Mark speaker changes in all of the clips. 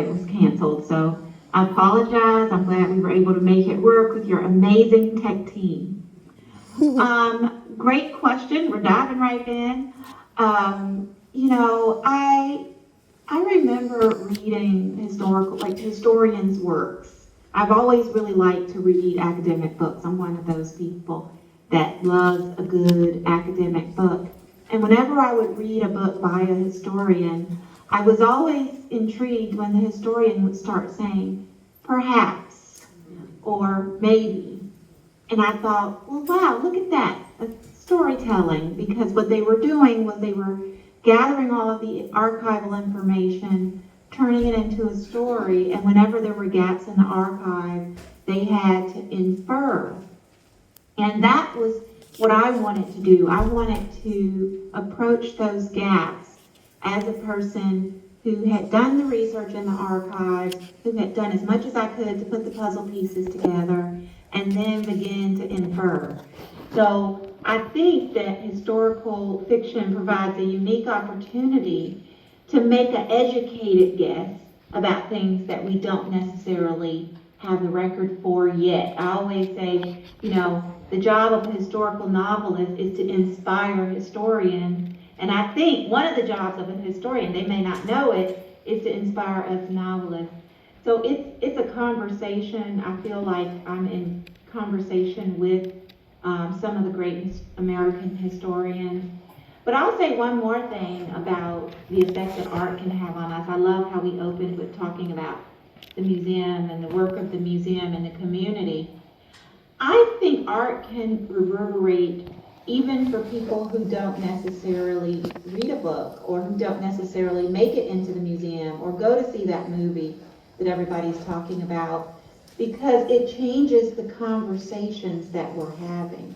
Speaker 1: it was canceled. So I apologize. I'm glad we were able to make it work with your amazing tech team. Great question. We're diving right in. I remember reading historians' works. I've always really liked to read academic books. I'm one of those people that loves a good academic book. And whenever I would read a book by a historian, I was always intrigued when the historian would start saying, perhaps, or maybe. And I thought, well, wow, look at that, storytelling, because what they were doing was they were gathering all of the archival information, turning it into a story, and whenever there were gaps in the archive, they had to infer. And that was what I wanted to do. I wanted to approach those gaps as a person who had done the research in the archives, who had done as much as I could to put the puzzle pieces together, and then begin to infer. So I think that historical fiction provides a unique opportunity to make an educated guess about things that we don't necessarily have the record for yet. I always say, the job of a historical novelist is to inspire historians. And I think one of the jobs of a historian, they may not know it, is to inspire us novelists. So it's a conversation. I feel like I'm in conversation with some of the great American historians. But I'll say one more thing about the effect that art can have on us. I love how we opened with talking about the museum and the work of the museum in the community. I think art can reverberate even for people who don't necessarily read a book or who don't necessarily make it into the museum or go to see that movie that everybody's talking about, because it changes the conversations that we're having.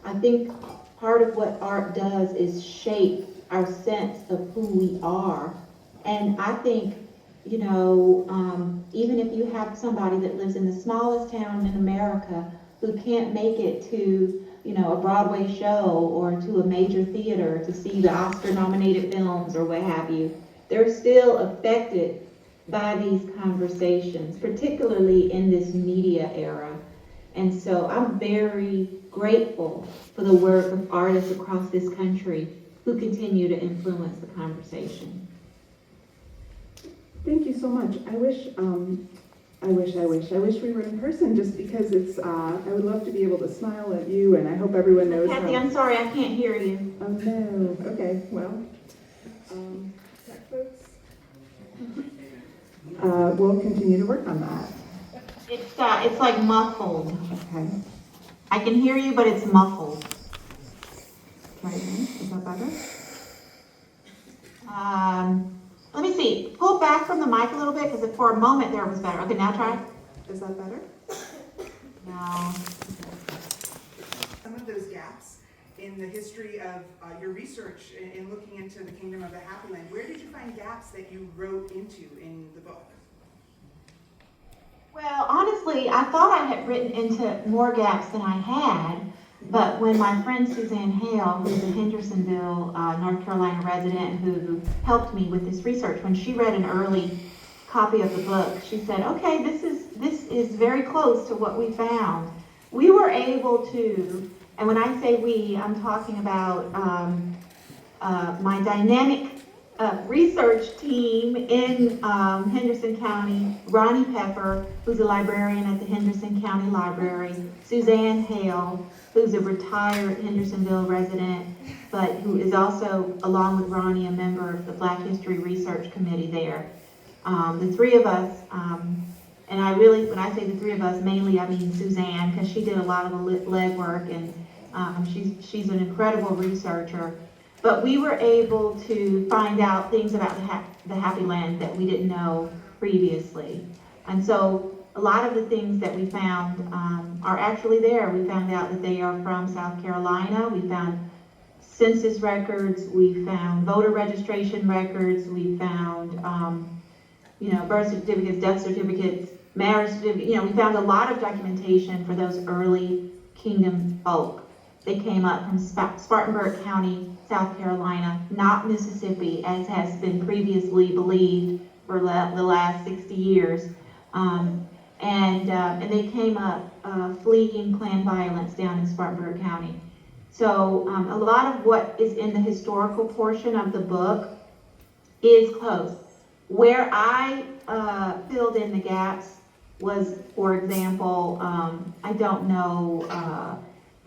Speaker 1: I think part of what art does is shape our sense of who we are. And I think, even if you have somebody that lives in the smallest town in America who can't make it to, a Broadway show or to a major theater to see the Oscar-nominated films or what have you, they're still affected by these conversations, particularly in this media era. And so I'm very grateful for the work of artists across this country who continue to influence the conversation.
Speaker 2: Thank you so much. I wish we were in person, just because I would love to be able to smile at you, and I hope everyone knows.
Speaker 1: Kathy, I'm sorry, I can't hear you.
Speaker 2: Oh no, okay, well, tech folks. We'll continue to work on that.
Speaker 1: It's like muffled.
Speaker 2: Okay.
Speaker 1: I can hear you, but it's muffled. Try again. Is that better? Let me see. Pull back from the mic a little bit, because for a moment there it was better. Okay, now try.
Speaker 2: Is that better?
Speaker 1: No.
Speaker 3: Some of those gaps in the history of your research in looking into the Kingdom of the Happy Land, where did you find gaps that you wrote into in the book?
Speaker 1: Well, honestly, I thought I had written into more gaps than I had, but when my friend Suzanne Hale, who's a Hendersonville, North Carolina resident who helped me with this research, when she read an early copy of the book, she said, okay, this is very close to what we found. We were able to, and when I say we, I'm talking about my dynamic research team in Henderson County, Ronnie Pepper, who's a librarian at the Henderson County Library, Suzanne Hale, who's a retired Hendersonville resident, but who is also, along with Ronnie, a member of the Black History Research Committee there. The three of us, and I really, when I say the three of us, mainly I mean Suzanne, because she did a lot of the legwork, and she's an incredible researcher. But we were able to find out things about the Happy Land that we didn't know previously. And so a lot of the things that we found are actually there. We found out that they are from South Carolina. We found census records. We found voter registration records. We found, birth certificates, death certificates, marriage certificates. We found a lot of documentation for those early kingdom folk. They came up from Spartanburg County, South Carolina, not Mississippi, as has been previously believed for the last 60 years. And they came up fleeing Klan violence down in Spartanburg County. So a lot of what is in the historical portion of the book is close. Where I filled in the gaps was, for example, I don't know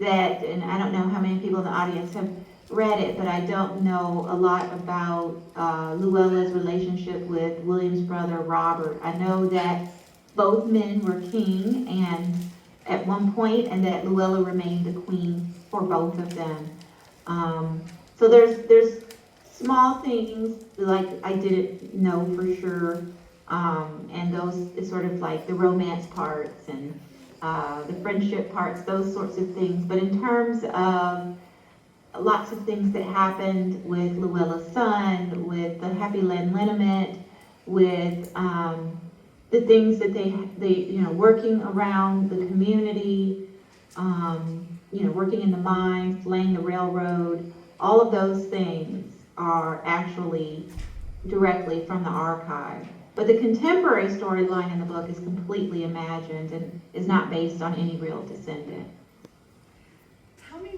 Speaker 1: that, and I don't know how many people in the audience have read it, but I don't know a lot about Luella's relationship with William's brother Robert. I know that both men were king and at one point, and that Luella remained the queen for both of them. So there's small things like I didn't know for sure, and those is sort of like the romance parts and the friendship parts, those sorts of things. But in terms of lots of things that happened with Luella's son, with the Happy Land Liniment, with the things that they working around the community, working in the mines, laying the railroad, all of those things are actually directly from the archive. But the contemporary storyline in the book is completely imagined and is not based on any real descendant.
Speaker 3: Tell me,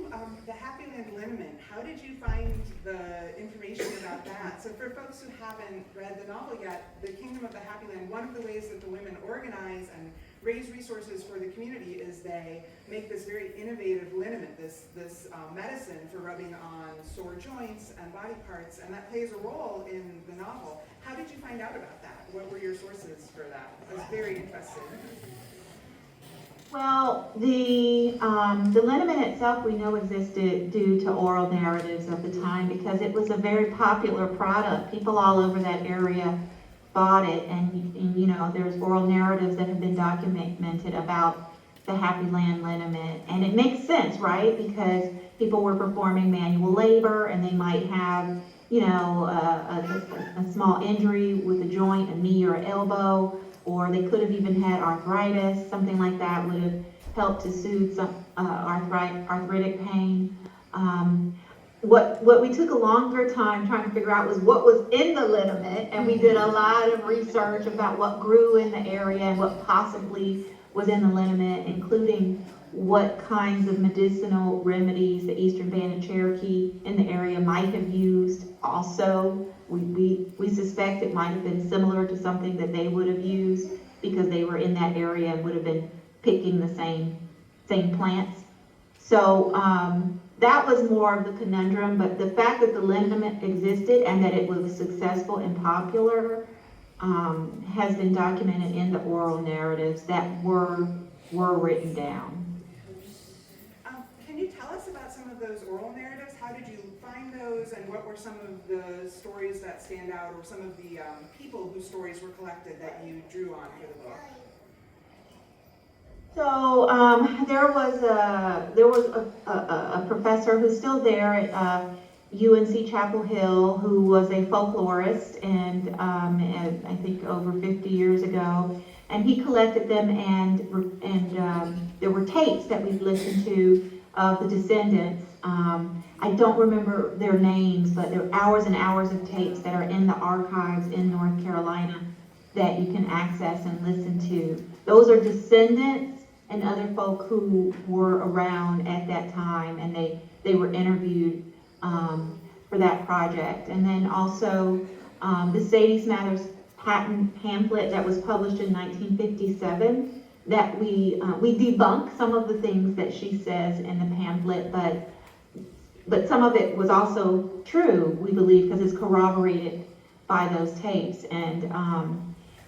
Speaker 3: the Happy Land Liniment, how did you find the information about that? So for folks who haven't read the novel yet, the Kingdom of the Happy Land, one of the ways that the women organize and raise resources for the community is they make this very innovative liniment, this medicine for rubbing on sore joints and body parts, and that plays a role in the novel. How did you find out about that? What were your sources for that? I was very interested.
Speaker 1: Well, the liniment itself we know existed due to oral narratives of the time because it was a very popular product. People all over that area bought it, and there's oral narratives that have been documented about the Happy Land liniment, and it makes sense, right? Because people were performing manual labor, and they might have a small injury with a joint, a knee or an elbow, or they could have even had arthritis. Something like that would have helped to soothe some arthritic pain. What we took a longer time trying to figure out was what was in the liniment, and we did a lot of research about what grew in the area and what possibly was in the liniment, including what kinds of medicinal remedies the Eastern Band of Cherokee in the area might have used. Also, we suspect it might have been similar to something that they would have used because they were in that area and would have been picking the same plants. So that was more of the conundrum, but the fact that the liniment existed and that it was successful and popular has been documented in the oral narratives that were written down.
Speaker 3: Can you tell us about some of those oral narratives? How did you find those, and what were some of the stories that stand out, or some of the people whose stories were collected that you drew on for the book?
Speaker 1: So there was a professor who's still there at UNC Chapel Hill who was a folklorist, and I think over 50 years ago, and he collected them, and there were tapes that we've listened to of the descendants. I don't remember their names, but there are hours and hours of tapes that are in the archives in North Carolina that you can access and listen to. Those are descendants and other folk who were around at that time, and they were interviewed for that project. And then also the Sadie Smathers patent pamphlet that was published in 1957, that we debunk some of the things that she says in the pamphlet, but some of it was also true, we believe, because it's corroborated by those tapes.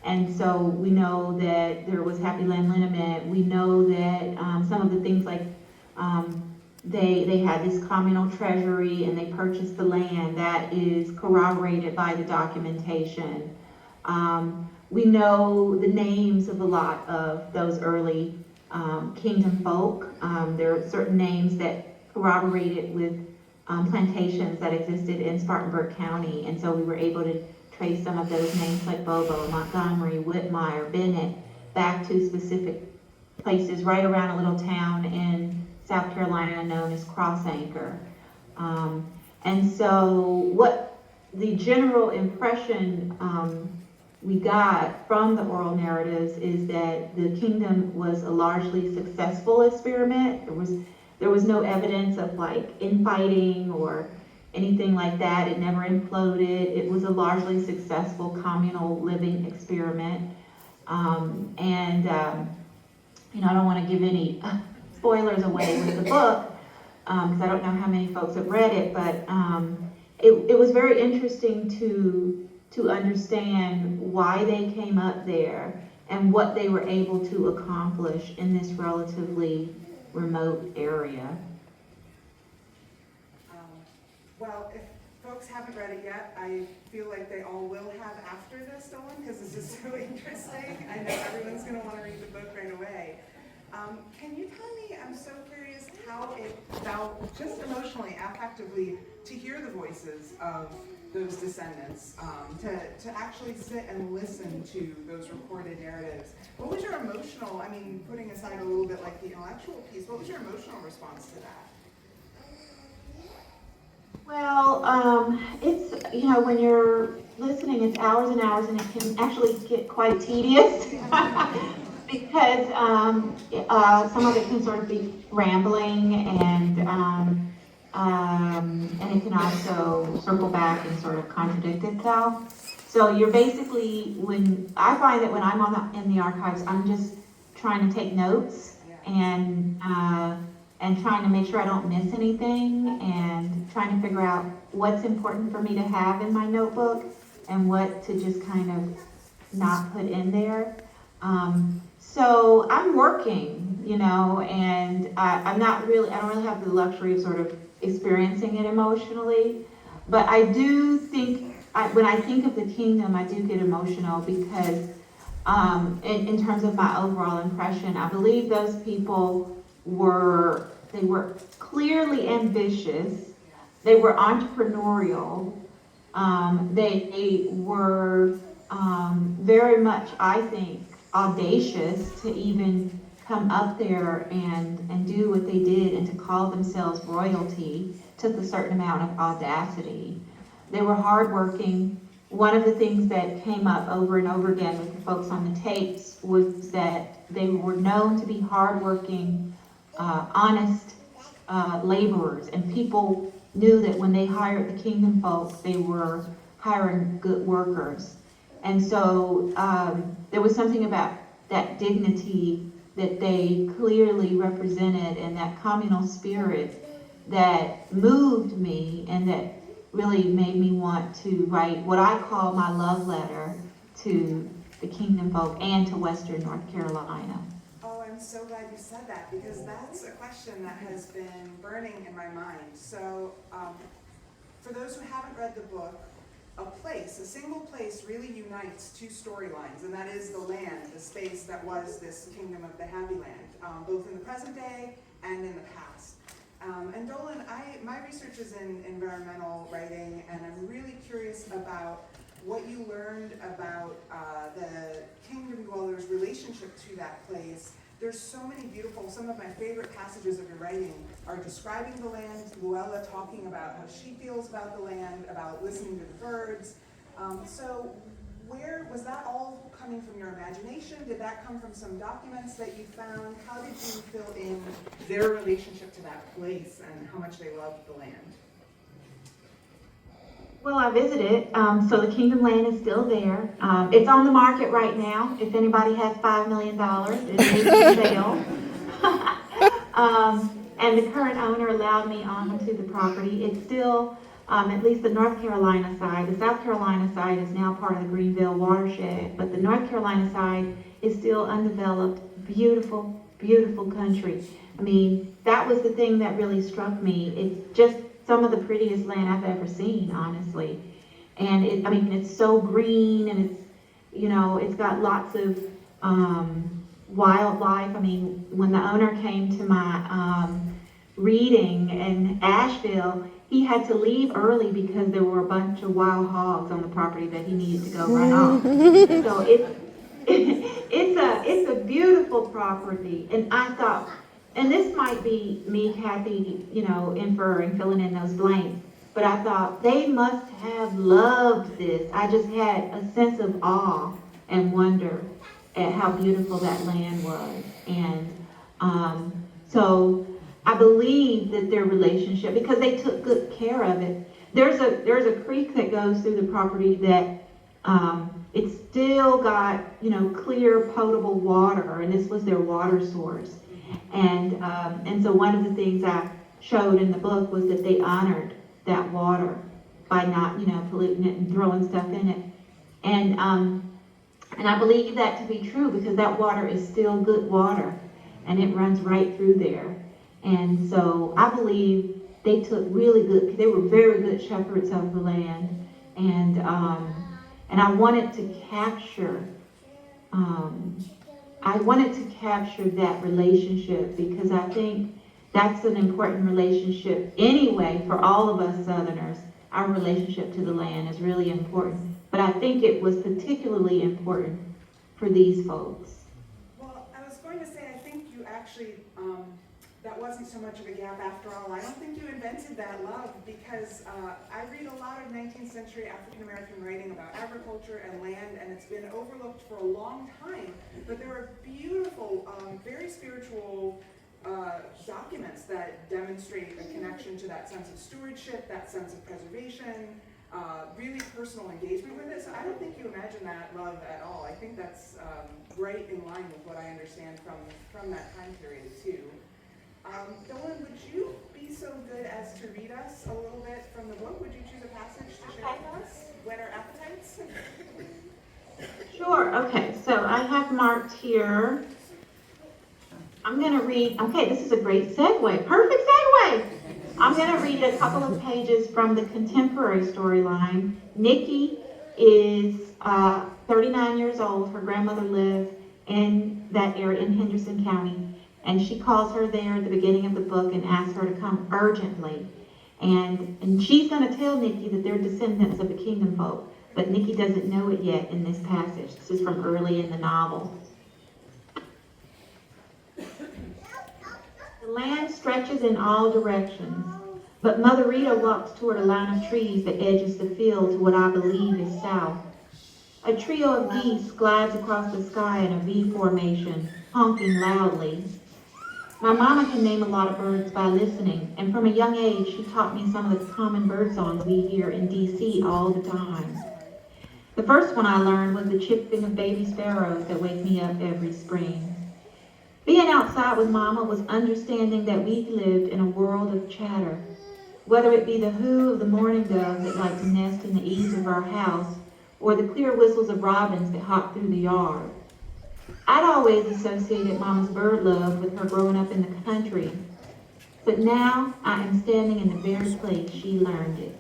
Speaker 1: And so we know that there was Happy Land liniment. We know that some of the things like they had this communal treasury and they purchased the land. That is corroborated by the documentation. We know the names of a lot of those early kingdom folk. There are certain names that corroborated with plantations that existed in Spartanburg County, and so we were able to trace some of those names like Bobo, Montgomery, Whitmire, Bennett, back to specific places right around a little town in South Carolina known as Cross Anchor. And so what the general impression we got from the oral narratives is that the kingdom was a largely successful experiment. There was no evidence of like infighting or anything like that. It never imploded. It was a largely successful communal living experiment. I don't want to give any spoilers away with the book, because I don't know how many folks have read it, but it was very interesting to understand why they came up there and what they were able to accomplish in this relatively remote area.
Speaker 3: Well, if folks haven't read it yet, I feel like they all will have after this, Dolen, because this is so interesting. I know everyone's going to want to read the book right away. Can you tell me, I'm so curious how it felt, just emotionally, affectively, to hear the voices of those descendants, to actually sit and listen to those recorded narratives. What was your emotional, I mean, putting aside a little bit like the intellectual piece, what was your emotional response to that?
Speaker 1: Well, it's, when you're listening, it's hours and hours, and it can actually get quite tedious because some of it can sort of be rambling, and it can also circle back and sort of contradict itself. So you're basically, I find that when I'm in the archives, I'm just trying to take notes and trying to make sure I don't miss anything, and trying to figure out what's important for me to have in my notebook and what to just kind of not put in there. So I'm working, and I don't really have the luxury of sort of experiencing it emotionally, but I do think, when I think of the kingdom, I do get emotional because in terms of my overall impression, I believe those people were clearly ambitious. They were entrepreneurial. They were very much, I think, audacious to even come up there and do what they did, and to call themselves royalty took a certain amount of audacity. They were hardworking. One of the things that came up over and over again with the folks on the tapes was that they were known to be hardworking, honest laborers, and people knew that when they hired the kingdom folks, they were hiring good workers. And so there was something about that dignity that they clearly represented, and that communal spirit that moved me, and that really made me want to write what I call my love letter to the kingdom folk and to Western North Carolina.
Speaker 3: Oh, I'm so glad you said that, because that's a question that has been burning in my mind. So for those who haven't read the book, a single place really unites two storylines, and that is the land, the space that was this kingdom of the Happy Land, both in the present day and in the past. And Dolen, my research is in environmental writing, and I'm really curious about what you learned about the kingdom dwellers' relationship to that place. There's so many beautiful, some of my favorite passages of your writing are describing the land, Luella talking about how she feels about the land, about listening to the birds. So where was that all coming from your imagination? Did that come from some documents that you found? How did you fill in their relationship to that place and how much they loved the land?
Speaker 1: Well, I visited, so the Kingdom land is still there. It's on the market right now. If anybody has $5 million, it is for sale. And the current owner allowed me onto the property. It's still, at least the North Carolina side. The South Carolina side is now part of the Greenville watershed, but the North Carolina side is still undeveloped, beautiful, beautiful country. I mean, that was the thing that really struck me. It's just some of the prettiest land I've ever seen, honestly. And it's so green, and it's got lots of wildlife. I mean, when the owner came to my reading in Asheville, he had to leave early because there were a bunch of wild hogs on the property that he needed to go run off. So it's a beautiful property, and I thought, and this might be me, Kathy, inferring, filling in those blanks, But I thought, they must have loved this. I just had a sense of awe and wonder at how beautiful that land was. And so I believe that their relationship, because they took good care of it. There's a creek that goes through the property that it's still got, clear potable water, and this was their water source. And so one of the things I showed in the book was that they honored that water by not, polluting it and throwing stuff in it. And I believe that to be true because that water is still good water, and it runs right through there. And so I believe they they were very good shepherds of the land. And I wanted to capture, that relationship because I think that's an important relationship anyway for all of us Southerners. Our relationship to the land is really important. But I think it was particularly important for these folks.
Speaker 3: Well, I was going to say, I think you actually, that wasn't so much of a gap after all. I don't think you invented that love because I read a lot of 19th century African American writing about agriculture and land, and it's been overlooked for a long time. But there are beautiful, very spiritual documents that demonstrate a connection to that sense of stewardship, that sense of preservation, really personal engagement with it. So I don't think you imagine that love at all. I think that's right in line with what I understand from that time period too. Dolen, would you be so good as to read us a little bit from the book? Would you choose a passage to share with us? Whet our appetites?
Speaker 1: Sure, okay, so I have marked here. I'm going to read, okay, this is a great segue, perfect segue. I'm going to read a couple of pages from the contemporary storyline. Nikki is 39 years old. Her grandmother lived in that area in Henderson County, and she calls her there at the beginning of the book and asks her to come urgently. And she's going to tell Nikki that they're descendants of the kingdom folk, but Nikki doesn't know it yet in this passage. This is from early in the novel. The land stretches in all directions, but Mother Rita walks toward a line of trees that edges the field to what I believe is south. A trio of geese glides across the sky in a V formation, honking loudly. My mama can name a lot of birds by listening, and from a young age she taught me some of the common bird songs we hear in D.C. all the time. The first one I learned was the chirping of baby sparrows that wake me up every spring. Being outside with Mama was understanding that we lived in a world of chatter, whether it be the hoo of the mourning dove that like to nest in the eaves of our house, or the clear whistles of robins that hop through the yard. I'd always associated Mama's bird love with her growing up in the country, but now I am standing in the very place she learned it.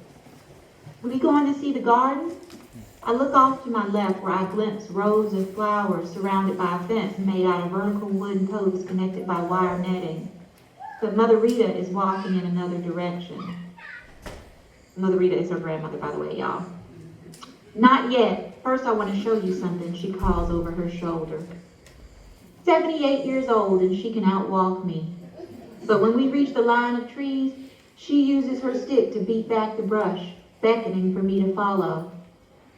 Speaker 1: Are we going to see the garden? I look off to my left where I glimpse rows of flowers surrounded by a fence made out of vertical wooden posts connected by wire netting. But Mother Rita is walking in another direction. Mother Rita is her grandmother, by the way, y'all. Not yet. First I want to show you something, she calls over her shoulder. 78 years old and she can outwalk me. But when we reach the line of trees, she uses her stick to beat back the brush, beckoning for me to follow.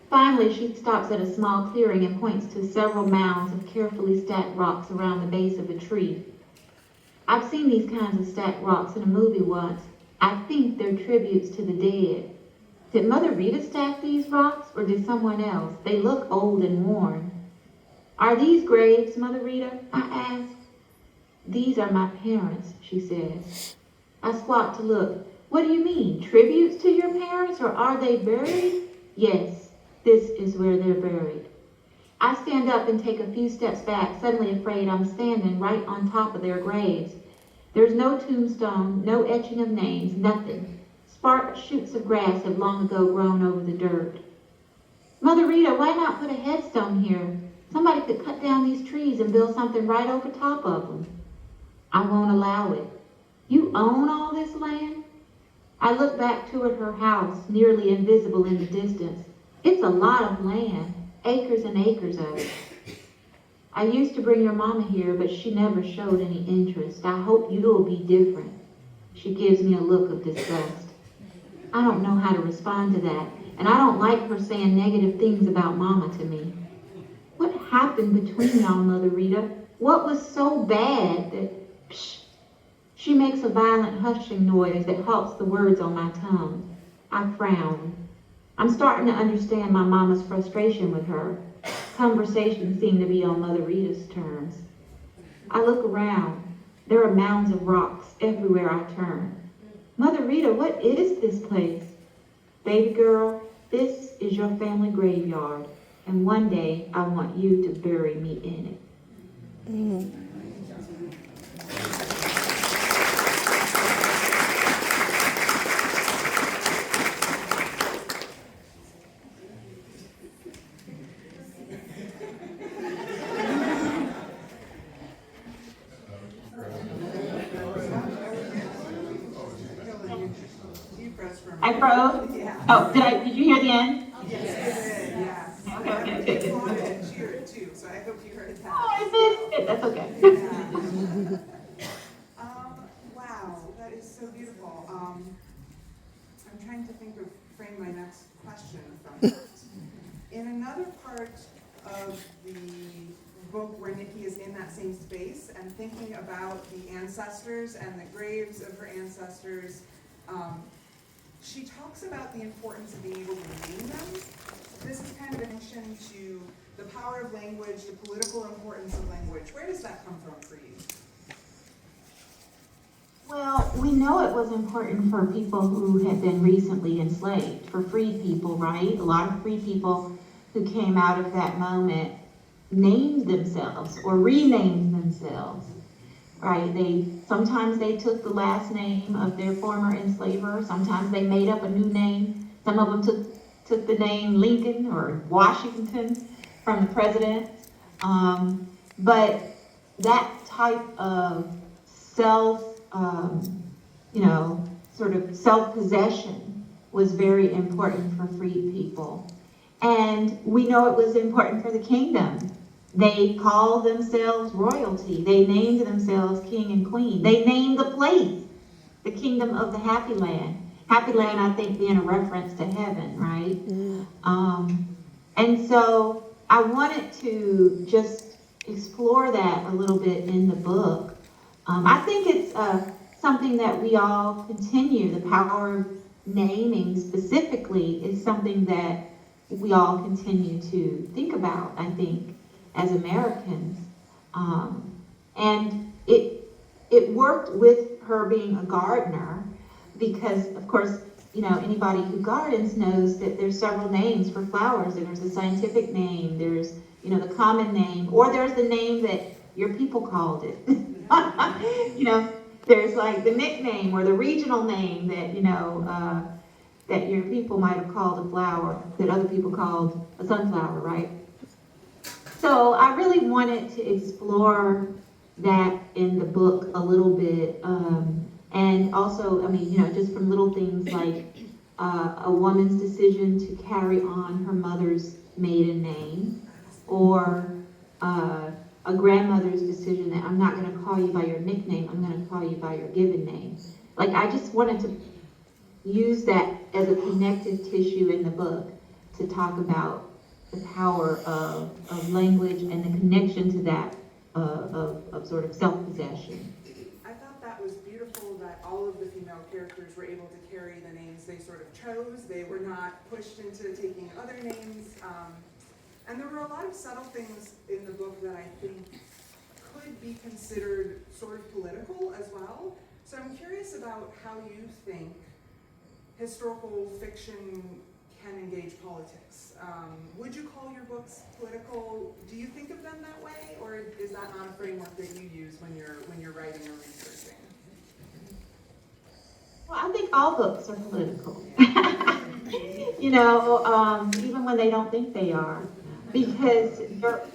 Speaker 1: Finally, she stops at a small clearing and points to several mounds of carefully stacked rocks around the base of a tree. I've seen these kinds of stacked rocks in a movie once. I think they're tributes to the dead. Did Mother Rita stack these rocks, or did someone else? They look old and worn. Are these graves, Mother Rita? I asked. These are my parents, she says. I squat to look. What do you mean, tributes to your parents, or are they buried? Yes. This is where they're buried. I stand up and take a few steps back, suddenly afraid I'm standing right on top of their graves. There's no tombstone, no etching of names, nothing. Sparse shoots of grass have long ago grown over the dirt. Mother Rita, why not put a headstone here? Somebody could cut down these trees and build something right over top of them. I won't allow it. You own all this land? I look back toward her house, nearly invisible in the distance. It's a lot of land, acres and acres of it. I used to bring your mama here, but she never showed any interest. I hope you'll be different. She gives me a look of disgust. I don't know how to respond to that. And I don't like her saying negative things about Mama to me. What happened between y'all, Mother Rita? What was so bad that, psh, she makes a violent hushing noise that halts the words on my tongue. I frown. I'm starting to understand my mama's frustration with her. Conversations seem to be on Mother Rita's terms. I look around. There are mounds of rocks everywhere I turn. Mother Rita, what is this place? Baby girl, this is your family graveyard, and one day I want you to bury me in it. I froze?
Speaker 3: Yeah.
Speaker 1: Oh, did you hear the end?
Speaker 3: Yes, yeah.
Speaker 1: Okay.
Speaker 3: People wanted to cheer it too, so I hope you heard that.
Speaker 1: Oh, I missed it. That's okay.
Speaker 3: Yeah. Wow, that is so beautiful. I'm trying to think of frame my next question from that. In another part of the book where Nikki is in that same space and thinking about the ancestors and the graves of her ancestors, she talks about the importance of being able to name them. This is kind of an addition to the power of language, the political importance of language. Where does that come from for you?
Speaker 1: Well, we know it was important for people who had been recently enslaved, for freed people, right? A lot of free people who came out of that moment named themselves or renamed themselves, right? Sometimes they took the last name of their former enslaver. Sometimes they made up a new name. Some of them took the name Lincoln or Washington from the president. But that type of sort of self-possession was very important for freed people. And we know it was important for the kingdom. They called themselves royalty. They named themselves king and queen. They named the place the kingdom of the Happy Land. Happy Land, I think, being a reference to heaven, right? And so I wanted to just explore that a little bit in the book. I think it's something that we all continue. The power of naming specifically is something that we all continue to think about, I think, as Americans. And it worked with her being a gardener because, of course, anybody who gardens knows that there's several names for flowers. There's a scientific name, there's, the common name, or there's the name that your people called it. There's like the nickname or the regional name that, that your people might have called a flower that other people called a sunflower, right? So I really wanted to explore that in the book a little bit. And also, just from little things like a woman's decision to carry on her mother's maiden name, or a grandmother's decision that I'm not going to call you by your nickname, I'm going to call you by your given name. Like, I just wanted to use that as a connective tissue in the book to talk about the power of language and the connection to that of sort of self-possession.
Speaker 3: I thought that was beautiful that all of the female characters were able to carry the names they sort of chose. They were not pushed into taking other names. And there were a lot of subtle things in the book that I think could be considered sort of political as well. So I'm curious about how you think historical fiction can engage politics. Would you call your books political? Do you think of them that way, or is that not a framework that you use when you're writing or researching?
Speaker 1: Well, I think all books are political. Even when they don't think they are. Because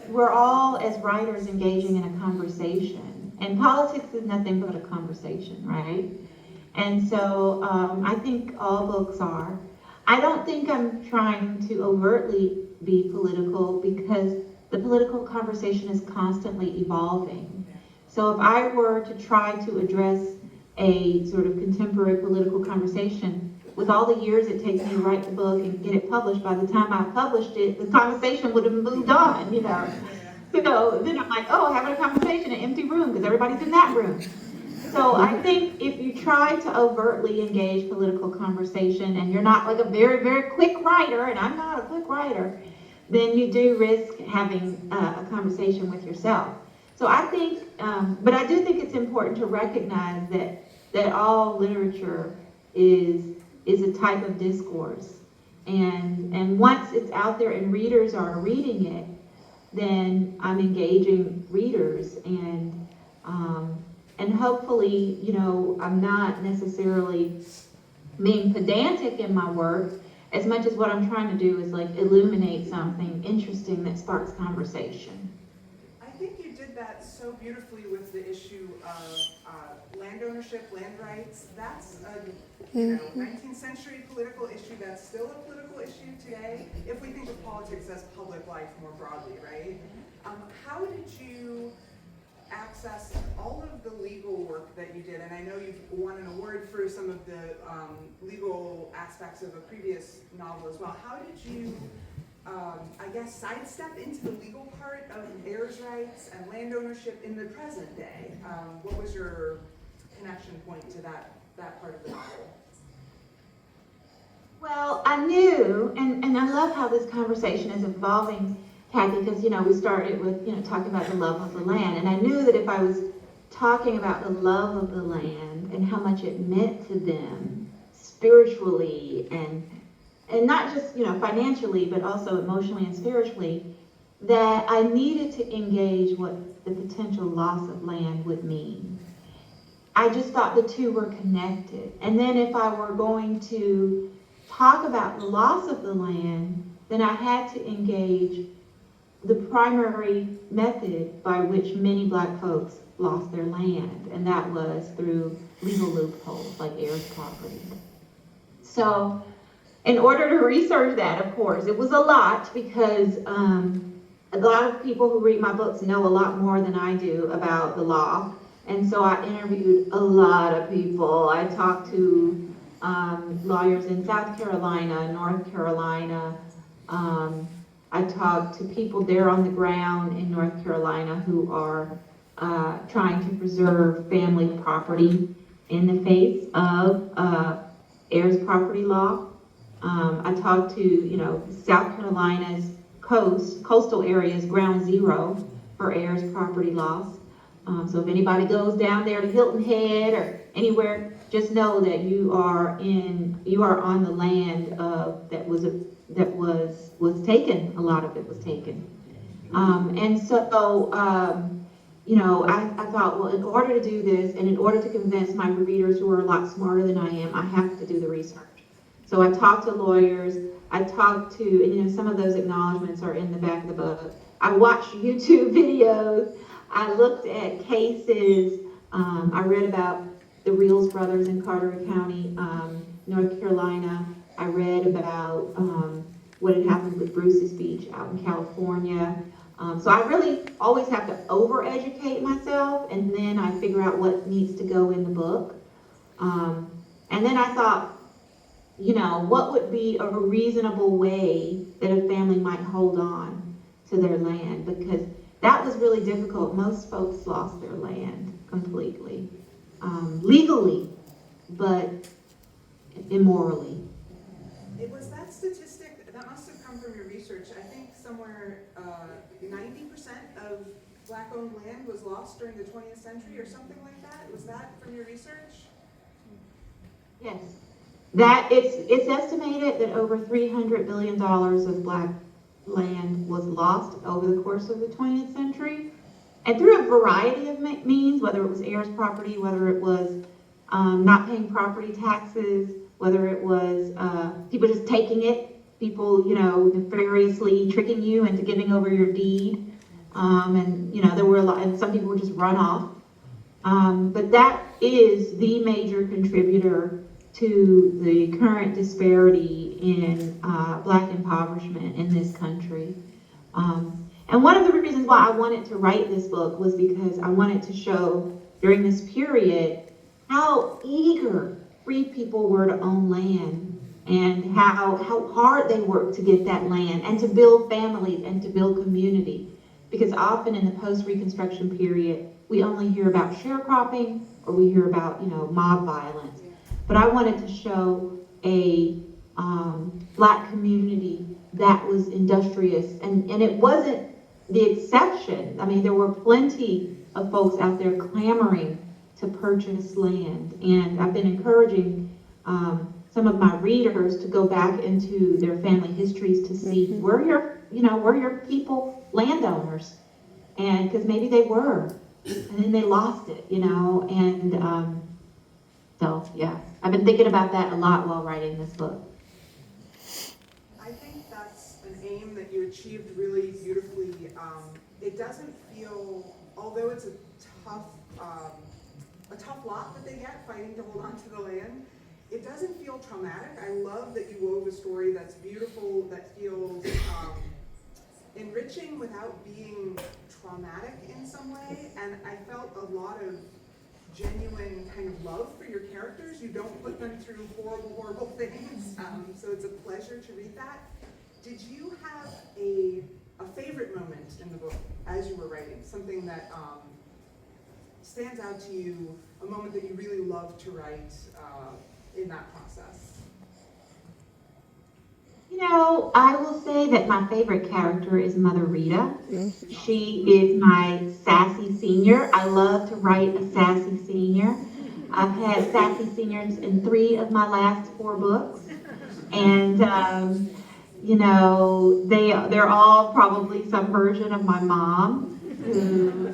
Speaker 1: we're all, as writers, engaging in a conversation. And politics is nothing but a conversation, right? And so I think all books are. I don't think I'm trying to overtly be political because the political conversation is constantly evolving. So if I were to try to address a sort of contemporary political conversation, with all the years it takes me to write the book and get it published, by the time I published it, the conversation would have moved on, you know. So then I'm like, oh, having a conversation in an empty room because everybody's in that room. So I think if you try to overtly engage political conversation and you're not like a very, very quick writer, and I'm not a quick writer, then you do risk having a conversation with yourself. So I think, but I do think it's important to recognize that all literature is a type of discourse. And once it's out there and readers are reading it, then I'm engaging readers, and hopefully, you know, I'm not necessarily being pedantic in my work as much as what I'm trying to do is like illuminate something interesting that sparks conversation.
Speaker 3: I think you did that so beautifully with the issue of land ownership, land rights. That's a 19th century political issue that's still a political issue today, if we think of politics as public life more broadly, right? How did you access all of the legal work that you did? And I know you've won an award for some of the legal aspects of a previous novel as well. How did you, I guess, sidestep into the legal part of heirs' rights and land ownership in the present day? What was your connection point to that part of the novel?
Speaker 1: Well, I knew, and I love how this conversation is evolving, Kathy, because, you know, we started with, you know, talking about the love of the land, and I knew that if I was talking about the love of the land and how much it meant to them spiritually and not just, you know, financially, but also emotionally and spiritually, that I needed to engage what the potential loss of land would mean. I just thought the two were connected. And then if I were going to talk about the loss of the land, then I had to engage the primary method by which many Black folks lost their land, and that was through legal loopholes like heirs property. So in order to research that, of course, it was a lot because a lot of people who read my books know a lot more than I do about the law. And so I interviewed a lot of people. I talked to lawyers in South Carolina, North Carolina. I talked to people there on the ground in North Carolina who are trying to preserve family property in the face of heirs property law. I talked to, you know, South Carolina's coastal areas, ground zero for heirs property loss. So if anybody goes down there to Hilton Head or anywhere, just know that you are on the land that was taken. A lot of it was taken. And so, you know, I thought, well, in order to do this and in order to convince my readers who are a lot smarter than I am, I have to do the research. So I talked to lawyers, I talked to, and you know, some of those acknowledgments are in the back of the book. I watched YouTube videos, I looked at cases, I read about the Reels brothers in Carteret County, North Carolina. I read about what had happened with Bruce's Beach out in California. So I really always have to over-educate myself, and then I figure out what needs to go in the book. And then I thought, you know, what would be a reasonable way that a family might hold on to their land? Because that was really difficult. Most folks lost their land completely, legally, but immorally.
Speaker 3: It was that statistic, that must have come from your research. I think somewhere 90% of Black-owned land was lost during the 20th century or something like that. Was that from your research?
Speaker 1: Yes. That it's estimated that over $300 billion of Black land was lost over the course of the 20th century, and through a variety of means, whether it was heirs property, whether it was not paying property taxes, whether it was people just taking it, people, you know, nefariously tricking you into giving over your deed, and you know, there were a lot, and some people were just run off. But that is the major contributor to the current disparity in Black impoverishment in this country. And one of the reasons why I wanted to write this book was because I wanted to show during this period how eager free people were to own land and how hard they worked to get that land and to build families and to build community. Because often in the post-Reconstruction period, we only hear about sharecropping or we hear about, mob violence. But I wanted to show a Black community that was industrious, and it wasn't the exception. I mean, there were plenty of folks out there clamoring to purchase land, and I've been encouraging some of my readers to go back into their family histories to see were your people landowners, and because maybe they were, and then they lost it, and so yeah, I've been thinking about that a lot while writing this book.
Speaker 3: I think that's an aim that you achieved really beautifully. It doesn't feel, although it's a tough lot that they get fighting to hold on to the land, it doesn't feel traumatic. I love that you wove a story that's beautiful, that feels enriching without being traumatic in some way, and I felt a lot of genuine kind of love for your characters. You don't put them through horrible things, so it's a pleasure to read that. Did you have a favorite moment in the book as you were writing? Something that stands out to you, a moment that you really loved to write in that process?
Speaker 1: I will say that my favorite character is Mother Rita. She is my sassy senior. I love to write a sassy senior. I've had sassy seniors in 3 of my last 4 books. And, they're all probably some version of my mom who,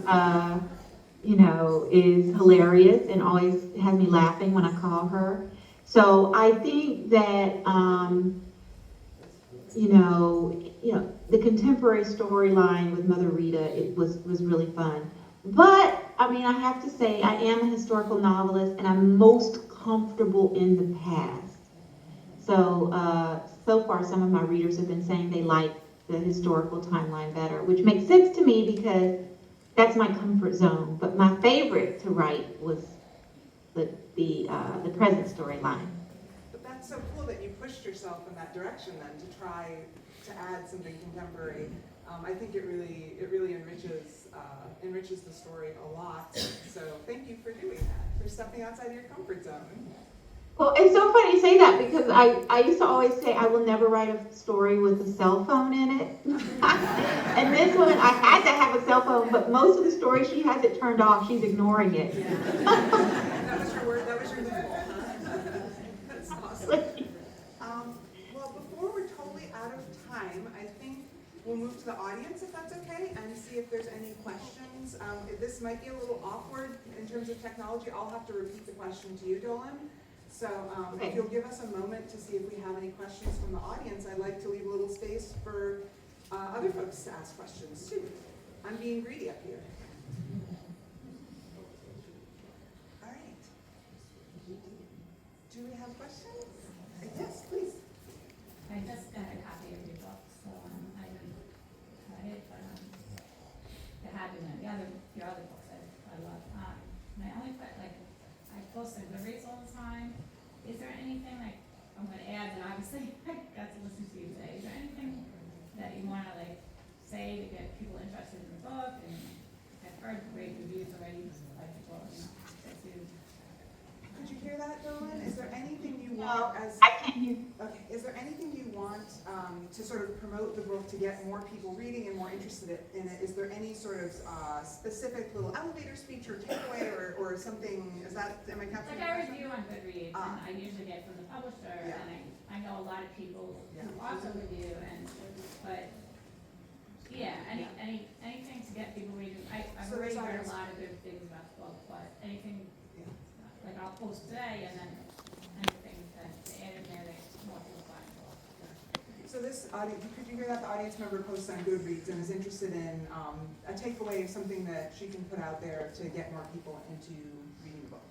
Speaker 1: is hilarious and always has me laughing when I call her. So I think that, the contemporary storyline with Mother Rita, it was really fun. But, I have to say, I am a historical novelist, and I'm most comfortable in the past. So far, some of my readers have been saying they like the historical timeline better, which makes sense to me because that's my comfort zone. But my favorite to write was the present storyline.
Speaker 3: But that's so cool that you pushed yourself in that direction then to try to add something contemporary. I think it really enriches the story a lot. So thank you for doing that, for stepping outside your comfort zone.
Speaker 1: Well, it's so funny you say that because I used to always say I will never write a story with a cell phone in it. And this one, I had to have a cell phone, but most of the story she has it turned off. She's ignoring it.
Speaker 3: Yeah. That was your word. That was your loophole. That's awesome. Well, before we're totally out of time, I think we'll move to the audience if that's okay, and see if there's any questions. This might be a little awkward in terms of technology. I'll have to repeat the question to you, Dolen. So if you'll give us a moment to see if we have any questions from the audience, I'd like to leave a little space for other folks to ask questions too. I'm being greedy up here. All right. Do we have questions? Yes, please.
Speaker 4: I just got a copy of your book, so I didn't read it, but it had been your other books I love. My only question, I post on Goodreads all the time. Is there anything I'm going to add that obviously I got to listen to you today? Is there anything that you want to say to get people interested in the book? And I've heard great reviews already by people, that do.
Speaker 3: Could you hear that, Dolen? Is there anything you want as
Speaker 1: I can't hear.
Speaker 3: Okay, is there anything you want to sort of promote the book to get more people reading and more interested in it? Is there any sort of specific little elevator speech or takeaway or something? Am I capturing
Speaker 4: Like
Speaker 3: that?
Speaker 4: I review on Goodreads, and I usually get from the publisher,
Speaker 3: Yeah.
Speaker 4: and I know a lot of people who also review, but yeah, anything to get people reading. I've
Speaker 3: So
Speaker 4: already
Speaker 3: there's
Speaker 4: heard a
Speaker 3: always-
Speaker 4: lot of good things about the book, but anything,
Speaker 3: Yeah.
Speaker 4: I'll post today, and then anything to add in there that more people find the book.
Speaker 3: So this audience, could you hear that? The audience member posts on Goodreads and is interested in a takeaway of something that she can put out there to get more people into reading the book.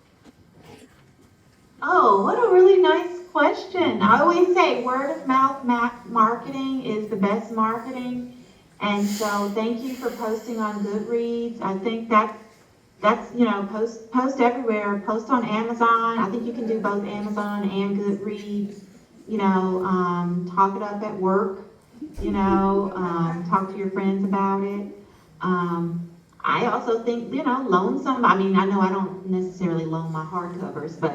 Speaker 1: Oh, what a really nice question. I always say word of mouth marketing is the best marketing. And so thank you for posting on Goodreads. I think that's that's, post everywhere, post on Amazon. I think you can do both Amazon and Goodreads. Talk it up at work, talk to your friends about it. I also think, loan some, I mean, I know I don't necessarily loan my hardcovers, but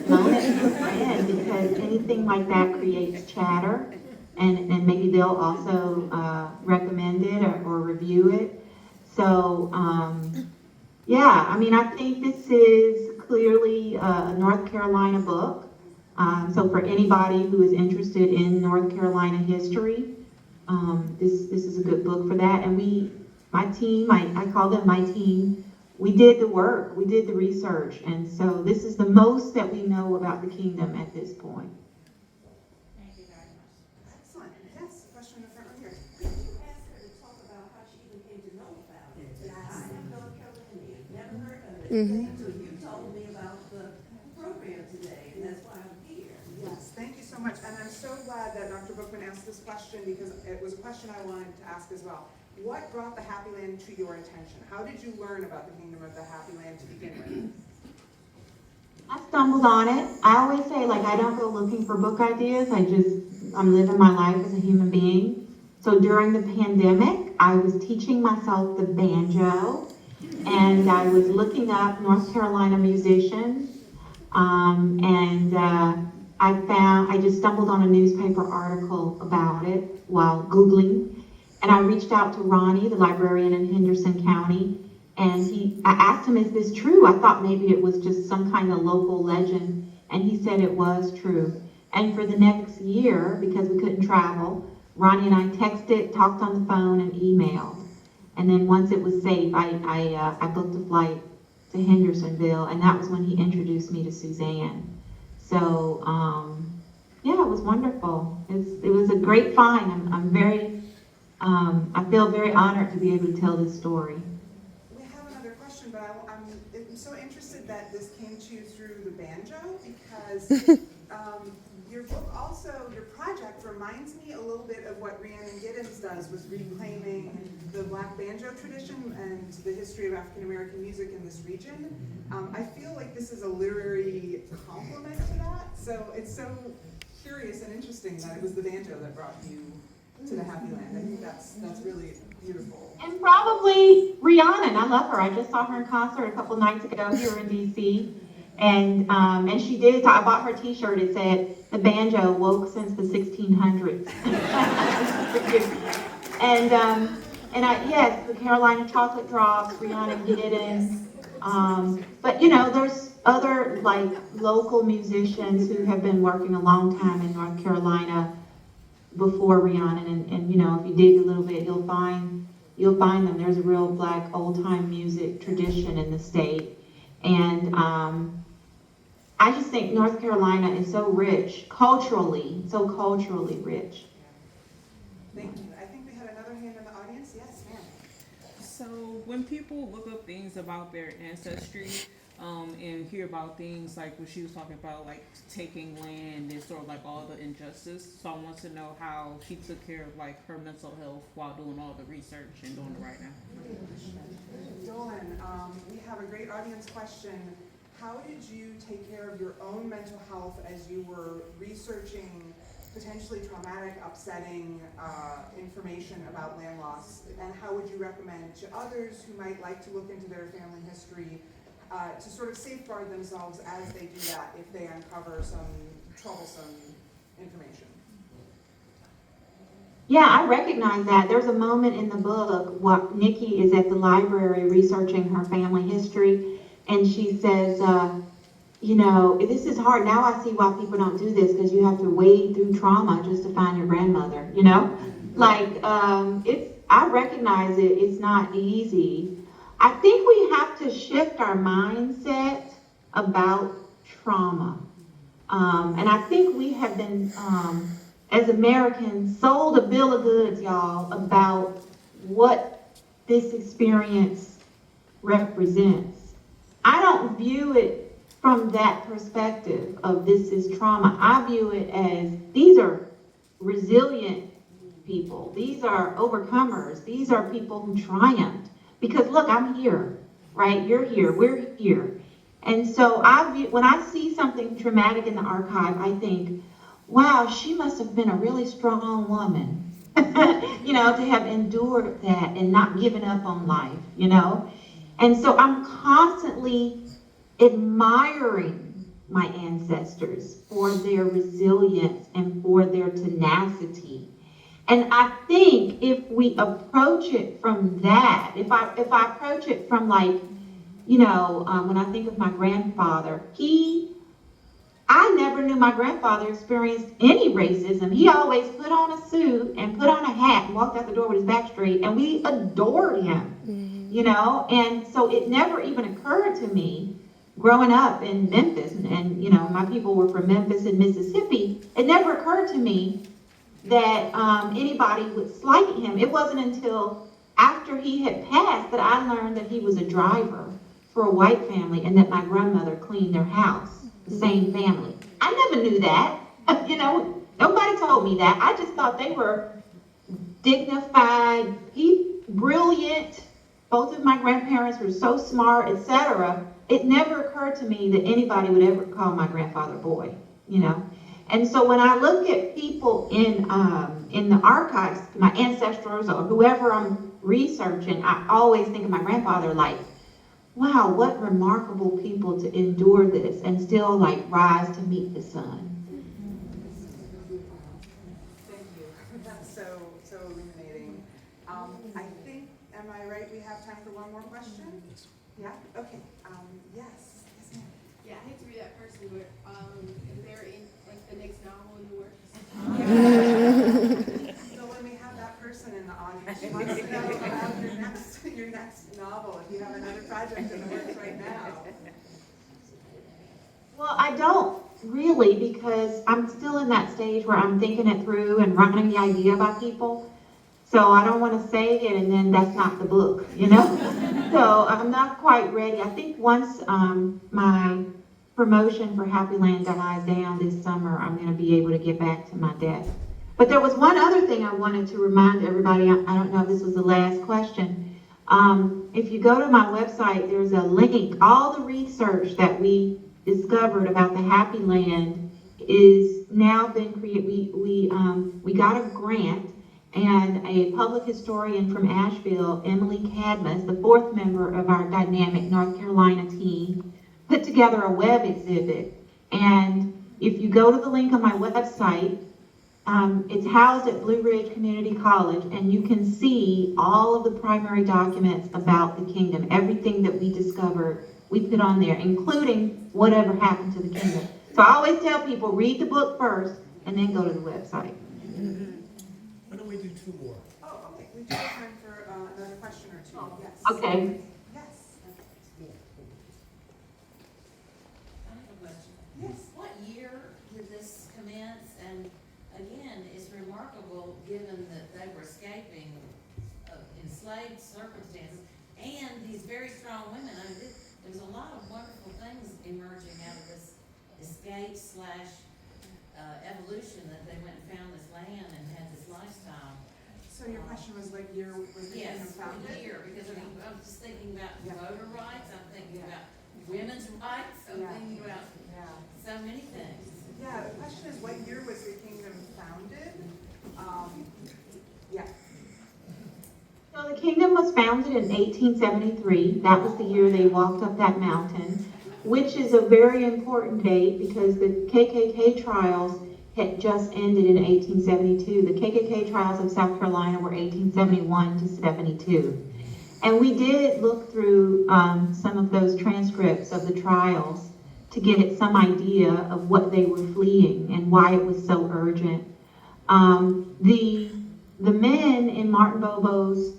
Speaker 1: loan it to a friend, because anything like that creates chatter, and maybe they'll also recommend it or review it. So, yeah, I mean, I think this is clearly a North Carolina book. So for anybody who is interested in North Carolina history, this is a good book for that. And my team, I call them my team, we did the work, we did the research. And so this is the most that we know about the kingdom at this point.
Speaker 4: Thank you very much.
Speaker 3: Excellent. Yes, question in the front row here.
Speaker 5: Ask her to talk about how she even came to know about it. I am North Carolinian, never heard of it until you told me about the program today, and that's why I'm here.
Speaker 3: Yes, thank you so much. And I'm so glad that Dr. Bookman asked this question, because it was a question I wanted to ask as well. What brought the Happy Land to your attention? How did you learn about the Kingdom of the Happy Land to begin with?
Speaker 1: I stumbled on it. I always say, I don't go looking for book ideas. I'm living my life as a human being. So during the pandemic, I was teaching myself the banjo, and I was looking up North Carolina musicians, I just stumbled on a newspaper article about it while Googling. And I reached out to Ronnie, the librarian in Henderson County, and I asked him, is this true? I thought maybe it was just some kind of local legend, and he said it was true. And for the next year, because we couldn't travel, Ronnie and I texted, talked on the phone, and emailed. And then once it was safe, I booked a flight to Hendersonville, and that was when he introduced me to Suzanne. So, yeah, it was wonderful. It was a great find. I feel very honored to be able to tell this story.
Speaker 3: We have another question, but I'm so interested that this came to you through the banjo, because your book also, your project reminds me a little bit of what Rhiannon Giddens does with reclaiming the black banjo tradition and the history of African American music in this region. I feel like this is a literary complement to that, so it's so curious and interesting that it was the banjo that brought you to the Happy Land. I think that's really beautiful.
Speaker 1: And probably Rhiannon, I love her. I just saw her in concert a couple nights ago here in DC. And she did, I bought her t-shirt, it said, the banjo woke since the 1600s. Yes, the Carolina Chocolate Drops, Rhiannon Giddens. But there's other local musicians who have been working a long time in North Carolina before Rhiannon, and if you dig a little bit, you'll find them. There's a real black old-time music tradition in the state. And I just think North Carolina is so rich, culturally rich.
Speaker 3: Thank you. I think we had another hand in the audience. Yes, ma'am.
Speaker 6: So when people look up things about their ancestry, and hear about things like what she was talking about, like taking land and sort of all the injustice. So I want to know how she took care of her mental health while doing all the research and doing it right now.
Speaker 3: Dolen, we have a great audience question. How did you take care of your own mental health as you were researching potentially traumatic, upsetting information about land loss? And how would you recommend to others who might like to look into their family history to sort of safeguard themselves as they do that if they uncover some troublesome information?
Speaker 1: Yeah, I recognize that. There's a moment in the book where Nikki is at the library researching her family history, and she says, this is hard. Now I see why people don't do this, because you have to wade through trauma just to find your grandmother, I recognize it. It's not easy. I think we have to shift our mindset about trauma. And I think we have been, as Americans, sold a bill of goods, y'all, about what this experience represents. I don't view it from that perspective of this is trauma. I view it as these are resilient people. These are overcomers. These are people who triumphed. Because look, I'm here, right? You're here, we're here. And so when I see something traumatic in the archive, I think, wow, she must have been a really strong woman, you know, to have endured that and not given up on life, you know? And so I'm constantly admiring my ancestors for their resilience and for their tenacity. And I think if we approach it from that, if I approach it from like, you know, when I think of my grandfather, I never knew my grandfather experienced any racism. He always put on a suit and put on a hat and walked out the door with his back straight, and we adored him, you know? And so it never even occurred to me growing up in Memphis, and you know, my people were from Memphis and Mississippi, it never occurred to me that anybody would slight him. It wasn't until after he had passed that I learned that he was a driver for a white family and that my grandmother cleaned their house, the same family. I never knew that. You know, nobody told me that. I just thought they were dignified, brilliant. Both of my grandparents were so smart, etc. It never occurred to me that anybody would ever call my grandfather boy, you know. And so when I look at people in the archives, my ancestors or whoever I'm researching, I always think of my grandfather like, wow, what remarkable people to endure this and still like rise to meet the sun.
Speaker 3: Thank you. That's so illuminating. I think, am I right? We have time for one more question? Yeah? Okay. Yes. Yes, ma'am.
Speaker 7: Yeah, I hate to be that person, but if they're in like the next novel in the works.
Speaker 3: So when we have that person in the audience, she wants to know about your next novel, if you have another project in the works right now.
Speaker 1: Well, I don't really, because I'm still in that stage where I'm thinking it through and running the idea by people. So I don't want to say it and then that's not the book, you know? So I'm not quite ready. I think once my promotion for Happy Land dies down this summer, I'm going to be able to get back to my desk. But there was one other thing I wanted to remind everybody. I don't know if this was the last question. If you go to my website, there's a link. All the research that we discovered about the Happy Land is now been created. We got a grant, and a public historian from Asheville, Emily Cadmus, the fourth member of our dynamic North Carolina team, put together a web exhibit. And if you go to the link on my website, it's housed at Blue Ridge Community College, and you can see all of the primary documents about the kingdom. Everything that we discovered, we put on there, including whatever happened to the kingdom. So I always tell people, read the book first, and then go to the website.
Speaker 8: Why don't we do two more?
Speaker 3: Oh, okay. We do have time for another question or two. Yes.
Speaker 1: Okay.
Speaker 3: Yes.
Speaker 5: I have a question.
Speaker 3: Yes.
Speaker 5: What year did this commence? And again, it's remarkable given that they were escaping enslaved circumstances and these very strong women. I mean, there was a lot of wonderful things emerging out of this escape / evolution that they went and found this land and had this lifestyle.
Speaker 3: So your question was what year was the kingdom
Speaker 5: Yes, what
Speaker 3: founded?
Speaker 5: year? Because I mean, I'm just thinking about
Speaker 3: Yeah.
Speaker 5: voter rights. I'm thinking
Speaker 3: Yeah.
Speaker 5: about women's rights. I'm
Speaker 3: Yeah.
Speaker 5: thinking about
Speaker 3: Yeah.
Speaker 5: so many things.
Speaker 3: Yeah, the question is what year was the kingdom founded? Yeah.
Speaker 1: So the kingdom was founded in 1873. That was the year they walked up that mountain, which is a very important date because the KKK trials had just ended in 1872. The KKK trials of South Carolina were 1871 to 72. And we did look through some of those transcripts of the trials to get at some idea of what they were fleeing and why it was so urgent. The men in Martin Bobo's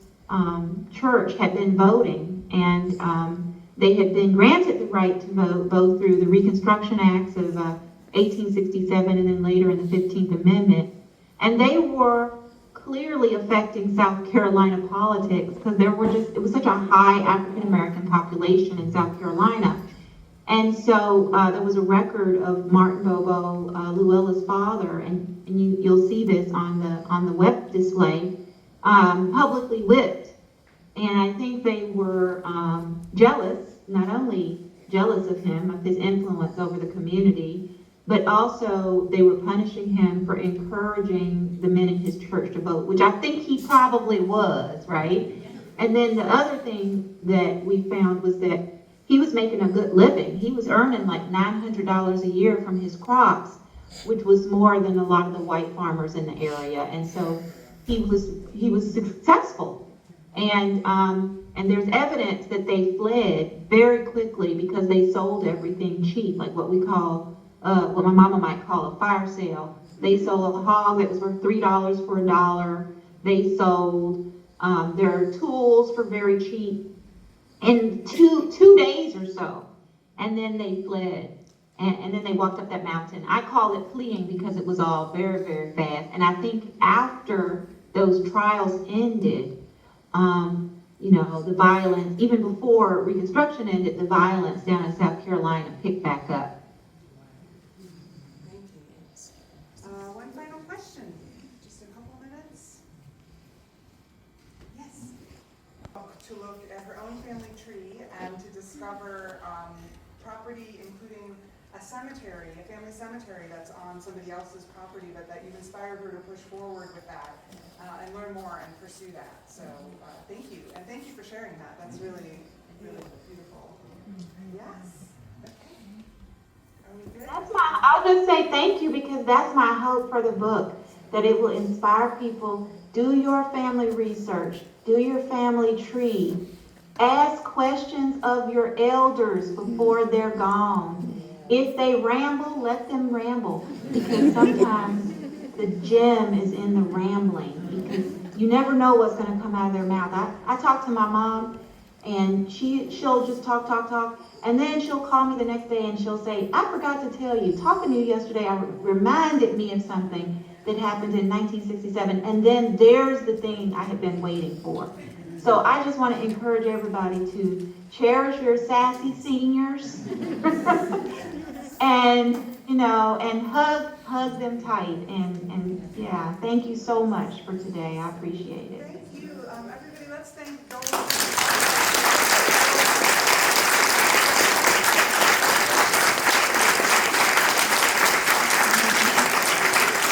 Speaker 1: church had been voting, and they had been granted the right to vote both through the Reconstruction Acts of 1867 and then later in the 15th Amendment. And they were clearly affecting South Carolina politics because it was such a high African American population in South Carolina. And so there was a record of Martin Bobo, Luella's father, and you'll see this on the web display, publicly whipped And I think they were jealous, not only jealous of him, of his influence over the community, but also they were punishing him for encouraging the men in his church to vote, which I think he probably was, right? And then the other thing that we found was that he was making a good living. He was earning like $900 a year from his crops, which was more than a lot of the white farmers in the area. And so he was successful. And there's evidence that they fled very quickly because they sold everything cheap, like what we call, what my mama might call a fire sale. They sold a hog that was worth $3 for $1. They sold their tools for very cheap in two days or so. And then they fled. And then they walked up that mountain. I call it fleeing because it was all very, very fast. And I think after those trials ended, the violence, even before Reconstruction ended, the violence down in South Carolina picked back up.
Speaker 3: Thank you. One final question, just a couple minutes. Yes. To look at her own family tree and to discover property, including a cemetery, a family cemetery that's on somebody else's property, but that you've inspired her to push forward with that and learn more and pursue that. So thank you, and thank you for sharing that. That's really, really beautiful. Yes. Okay. Are we good?
Speaker 1: I'll just say thank you because that's my hope for the book, that it will inspire people. Do your family research. Do your family tree. Ask questions of your elders before they're gone. If they ramble, let them ramble, because sometimes the gem is in the rambling, because you never know what's going to come out of their mouth. I talk to my mom, and she'll just talk, and then she'll call me the next day and she'll say, I forgot to tell you, talking to you yesterday, reminded me of something that happened in 1967, and then there's the thing I had been waiting for. So I just want to encourage everybody to cherish your sassy seniors and hug them tight. And yeah, thank you so much for today. I appreciate it.
Speaker 3: Thank you. Everybody, let's thank Dolen.